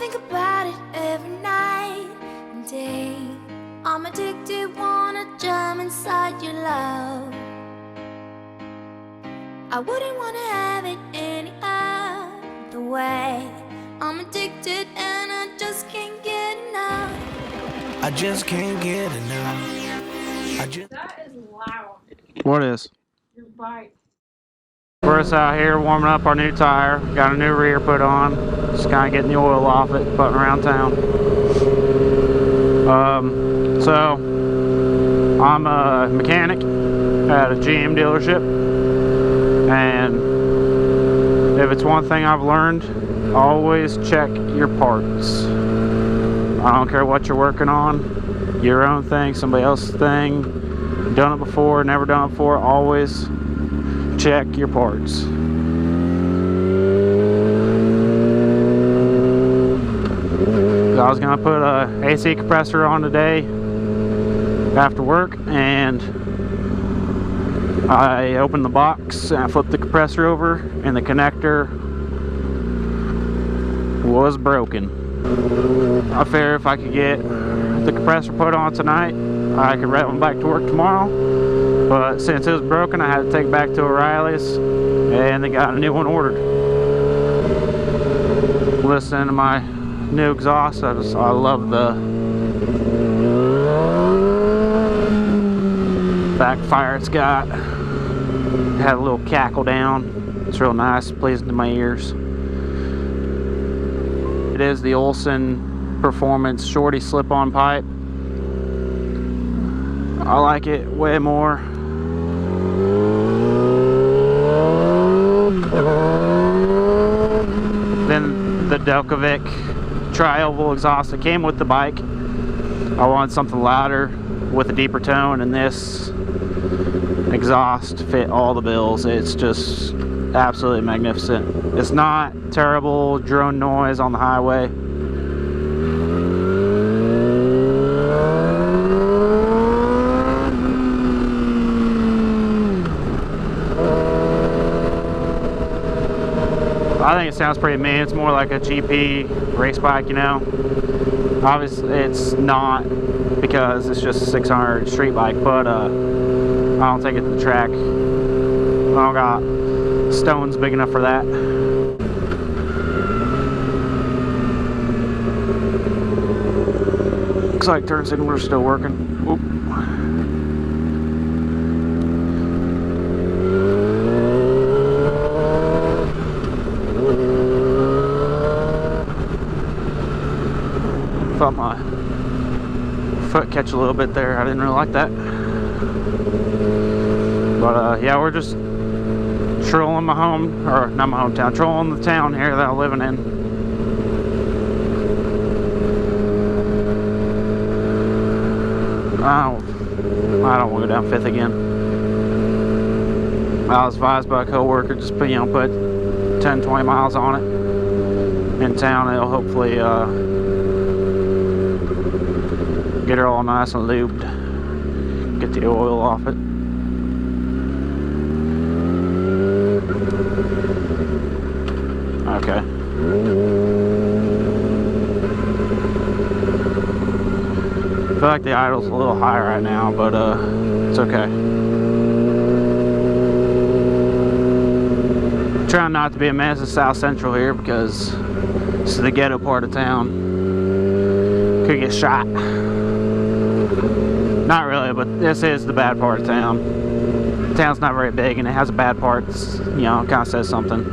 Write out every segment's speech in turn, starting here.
think about it every night and day. I'm addicted, wanna jump inside your love. I wouldn't wanna have it any other way. I'm addicted and I just can't get enough. I just can't get enough. That is loud. What is? Your bike. We're just out here warming up our new tire. Got a new rear put on. Just kind of getting the oil off it, putting around town. So I'm a mechanic at a GM dealership, and if it's one thing I've learned, always check your parts. I don't care what you're working on, your own thing, somebody else's thing, done it before, never done it before, always check your parts. I was gonna put a AC compressor on today after work, and I opened the box and I flipped the compressor over, and the connector was broken. I figured if I could get the compressor put on tonight, I could ride one back to work tomorrow. But since it was broken, I had to take it back to O'Reilly's, and they got a new one ordered. Listening to my new exhaust, I love the backfire it's got. It had a little cackle down. It's real nice, pleasing to my ears. It is the Olson Performance Shorty slip-on pipe. I like it way more than the Delcovic tri-oval exhaust that came with the bike. I wanted something louder with a deeper tone, and this exhaust fit all the bills. It's just absolutely magnificent. It's not terrible drone noise on the highway. I think it sounds pretty mean. It's more like a GP race bike, you know. Obviously it's not, because it's just a 600 street bike, but I don't take it to the track. I don't got stones big enough for that. Looks like turn signals are still working. Oop. Thought my foot catch a little bit there. I didn't really like that. But yeah, we're just trolling my home, or not my hometown, trolling the town here that I'm living in. I don't want to go down 5th again. I was advised by a co-worker, just put 10-20 miles on it in town. It'll hopefully get her all nice and lubed, get the oil off it. Okay. I feel like the idle's a little high right now, but it's okay. I'm trying not to be a menace to South Central here, because this is the ghetto part of town. Could get shot. Not really, but this is the bad part of town. The town's not very big, and it has a bad part. You know, it kind of says something.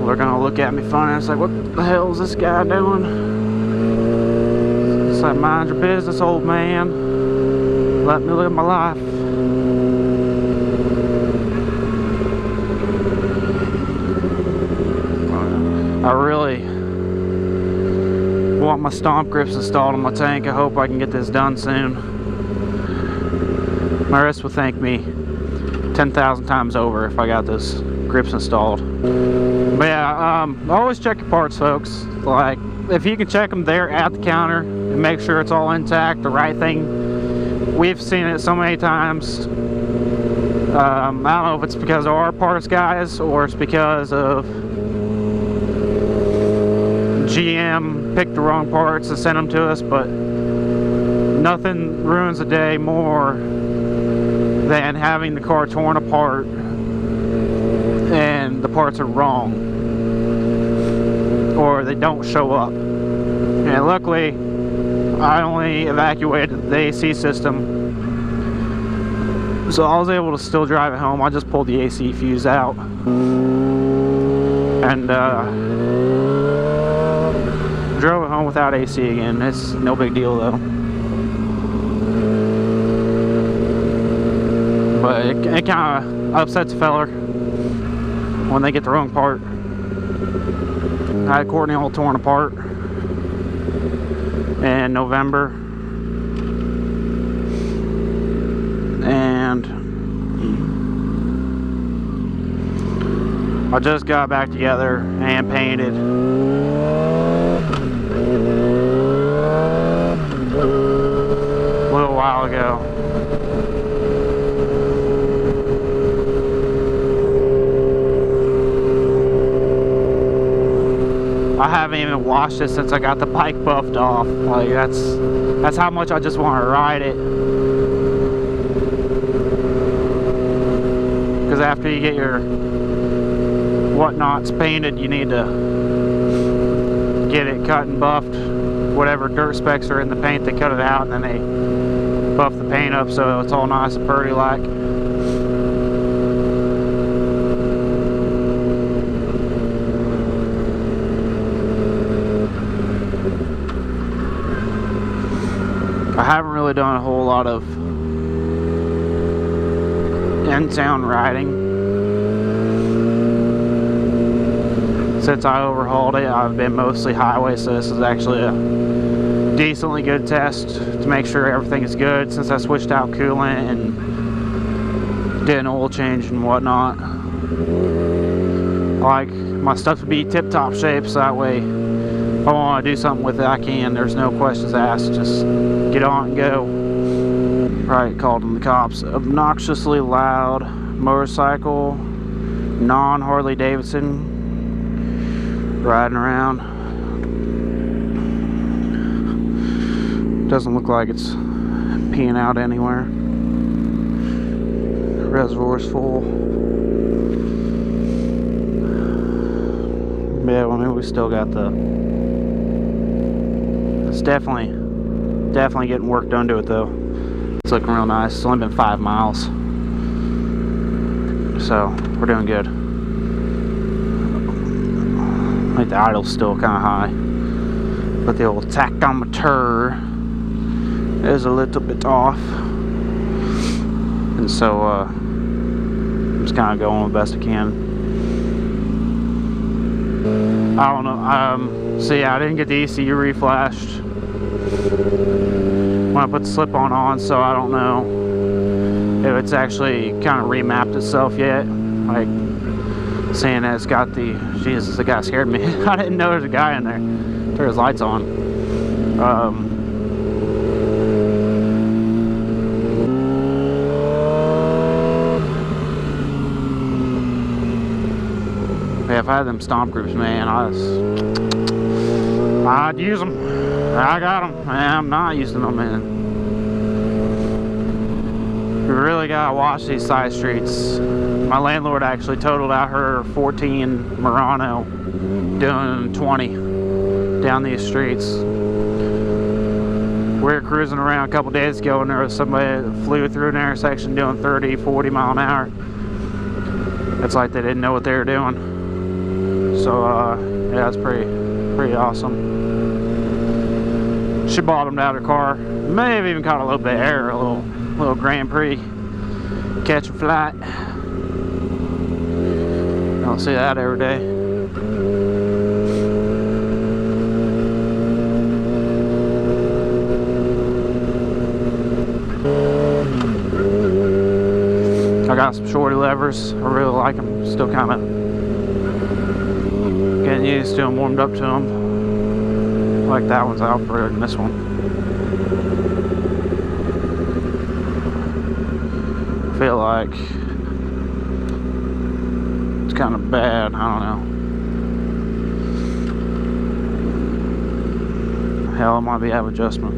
Are gonna look at me funny. It's like, what the hell is this guy doing? It's like, mind your business, old man. Let me live my life. I really want my stomp grips installed on my tank. I hope I can get this done soon. My wrist will thank me 10,000 times over if I got this grips installed. But yeah, always check your parts, folks. Like, if you can check them there at the counter and make sure it's all intact, the right thing. We've seen it so many times. I don't know if it's because of our parts guys or it's because of GM picked the wrong parts and sent them to us, but nothing ruins a day more than having the car torn apart and the parts are wrong or they don't show up. And luckily I only evacuated the AC system, so I was able to still drive it home. I just pulled the AC fuse out and drove it home without AC again. It's no big deal though. But it kind of upsets a feller when they get the wrong part. I had Courtney all torn apart in November, and I just got back together and painted. A little while ago. I haven't even washed it since I got the bike buffed off. Like, that's how much I just want to ride it. Because after you get your whatnots painted, you need to get it cut and buffed. Whatever dirt specks are in the paint, they cut it out and then they buff the paint up so it's all nice and pretty like. I haven't really done a whole lot of in-town riding since I overhauled it. I've been mostly highway, so this is actually a decently good test to make sure everything is good, since I switched out coolant and did an oil change and whatnot. I like my stuff to be tip-top shape, so that way if I want to do something with it, I can. There's no questions asked. Just get on and go. Right, called them the cops. Obnoxiously loud motorcycle, non-Harley Davidson, riding around. Doesn't look like it's peeing out anywhere. Reservoir's full. Yeah, well, I mean, we still got the... It's definitely getting work done to it though. It's looking real nice. It's only been 5 miles, so we're doing good. I think the idle's still kind of high, but the old tachometer is a little bit off, and so I'm just kind of going the best I can. I don't know. So yeah, I didn't get the ECU reflashed when I put the slip-on, so I don't know if it's actually kind of remapped itself yet. Like, seeing that it's got the... Jesus, the guy scared me. I didn't know there's a guy in there. Turn his lights on. Yeah, if I had them stomp groups, man, I'd use them. I got them. I'm not using them, man. You really gotta watch these side streets. My landlord actually totaled out her 14 Murano doing 20 down these streets. We were cruising around a couple days ago and there was somebody that flew through an intersection doing 30, 40 mile an hour. It's like they didn't know what they were doing. So yeah, it's pretty awesome. She bottomed out her car. May have even caught a little bit of air, a little Grand Prix catch a flight. Don't see that every day. got some shorty levers. I really like them. Still kind of getting used to them, warmed up to them. I like that one's out better than this one. I feel like it's kind of bad. I don't know. Hell, it might be out of adjustment.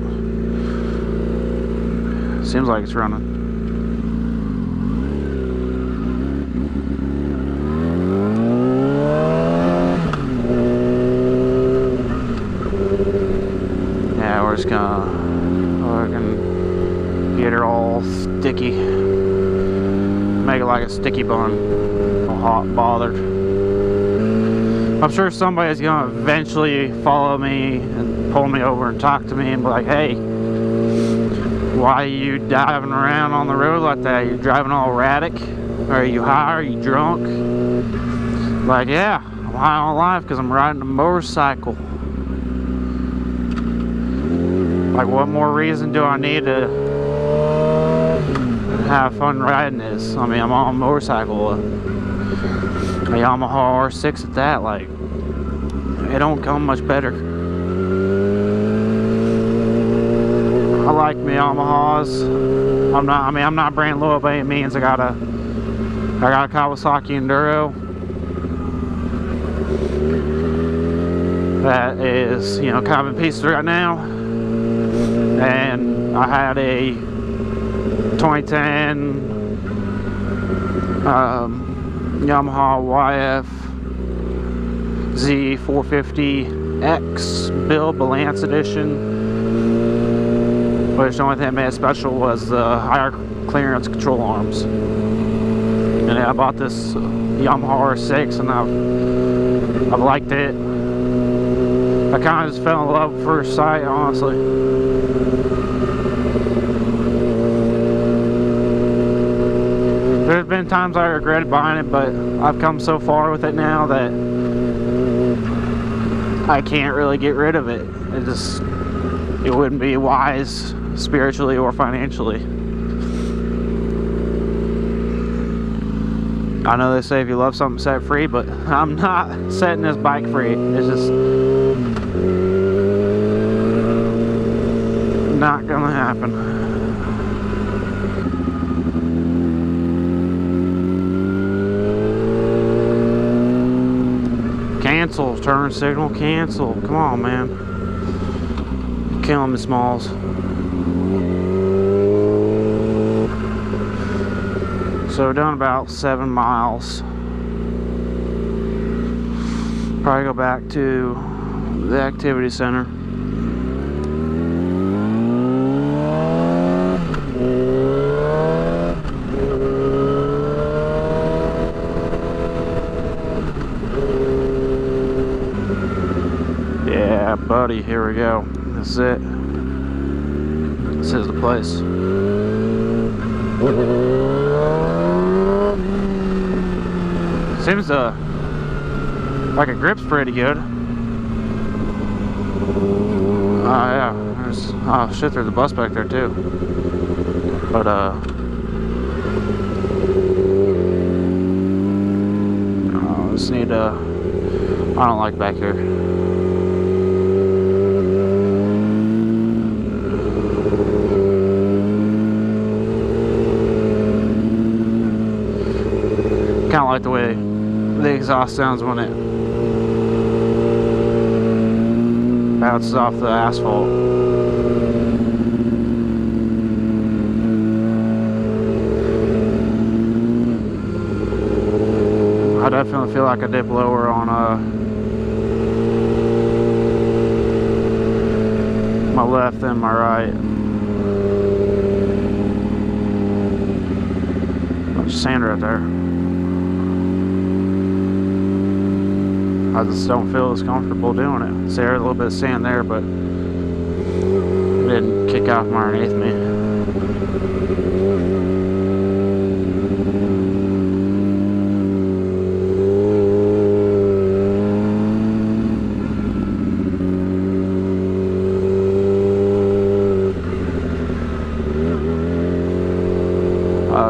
Seems like it's running. Yeah, we're just gonna get her all sticky. Make it like a sticky bun. I'm hot bothered. I'm sure somebody's gonna eventually follow me and pull me over and talk to me and be like, hey, why are you driving around on the road like that? You're driving all erratic? Are you high? Are you drunk? Like, yeah, I'm high on life because I'm riding a motorcycle. Like, what more reason do I need to have fun riding this? I mean, I'm on a motorcycle, a Yamaha R6 at that. Like, it don't come much better. I like my Yamahas. I'm not brand loyal by any means. I got a Kawasaki Enduro that is, you know, kind of in pieces right now. And I had a 2010 Yamaha YF Z450X build, Balance Edition. Which the only thing that made it special was the higher clearance control arms. And I bought this Yamaha R6 and I've liked it. I kind of just fell in love at first sight, honestly. There's been times I regretted buying it, but I've come so far with it now that I can't really get rid of it. It wouldn't be wise spiritually or financially. I know they say if you love something, set it free, but I'm not setting this bike free. It's just not gonna happen. Cancel, turn signal, cancel. Come on, man. Killing me, Smalls. So we're done about 7 miles. Probably go back to the activity center. Yeah, buddy, here we go. This is it. This is the place. Seems like a grip's pretty good. Oh yeah, oh shit, there's a bus back there too. But I just need I don't like back here. Kind of like the way the exhaust sounds when it bounces off the asphalt. I definitely feel like I dip lower on my left than my right. Bunch of sand right there. I just don't feel as comfortable doing it. See, there's a little bit of sand there, but it didn't kick out from underneath me.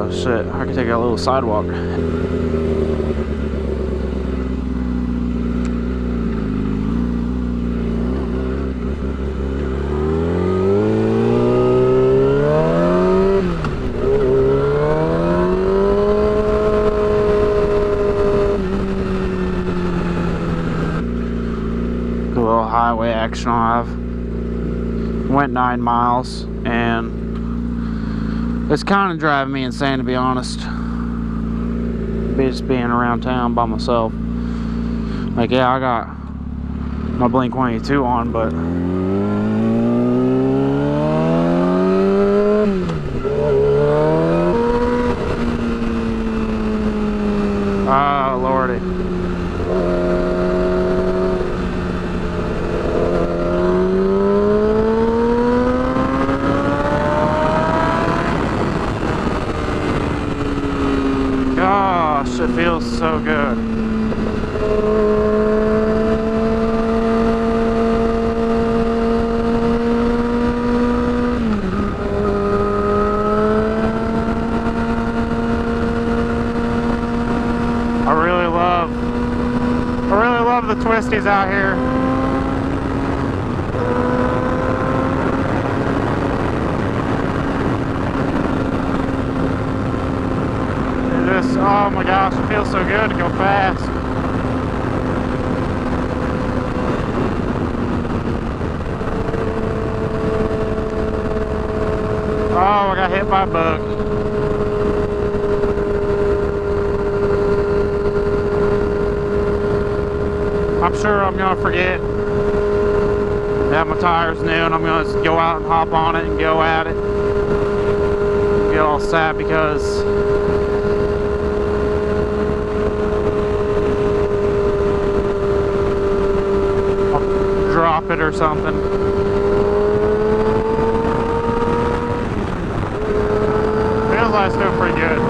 Oh shit, I can take a little sidewalk. A little highway action I'll have. Went 9 miles and it's kind of driving me insane, to be honest. Just being around town by myself. Like, yeah, I got my Blink-182 on, but oh lordy. Gosh, it feels so good. I really love the twisties out here. Oh my gosh, it feels so good to go fast. Oh, I got hit by a bug. I'm sure I'm gonna forget that my tire's new and I'm gonna just go out and hop on it and go at it. Get all sad because drop it or something. Feels like it's doing pretty good.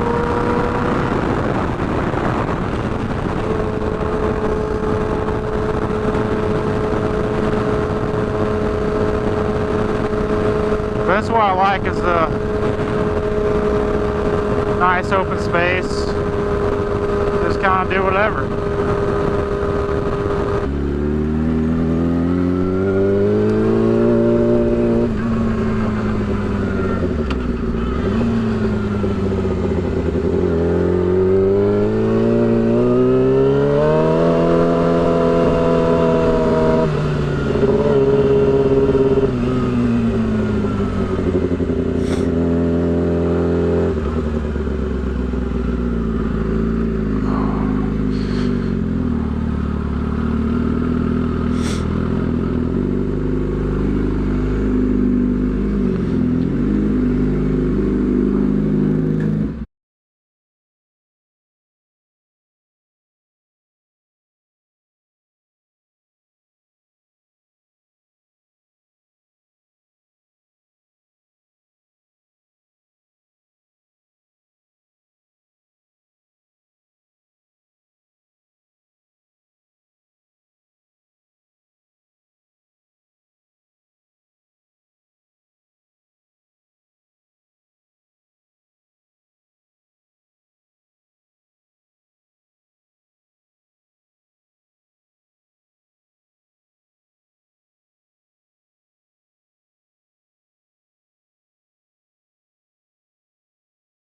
That's what I like, is the nice open space. Just kind of do whatever.